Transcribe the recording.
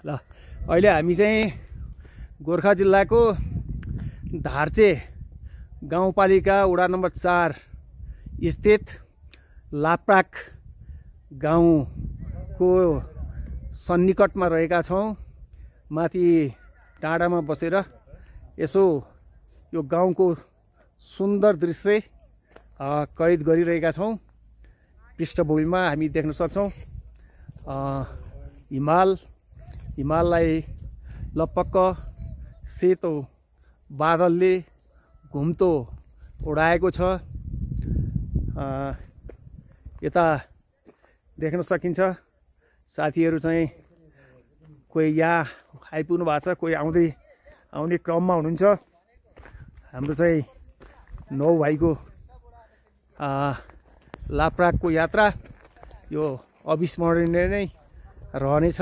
ल अहिले हामी चाहिँ गोर्खा जिल्लाको धार्चे गाउँपालिका वडा नम्बर 4 स्थित लाप्राक गाउँको सन्निकटमा रहेका छौँ। माथि डाँडामा बसेर यसो यो गाउँको सुन्दर दृश्य कैद गरिरहेका छौँ। पृष्ठभूमिमा हामी देख्न सक्छौँ हिमाललाई लपक्क सेतो बादलले घुम्तो उडाएको छ। यता देख्न सकिन्छ साथीहरू चाहिँ कोही यहाँ आइपुग्नु भएको छ, कोही आउने क्रममा हुनुहुन्छ। हाम्रो चाहिँ 9 भाइको लाप्राकको यात्रा यो अविस्मरणीय नै रहनेछ।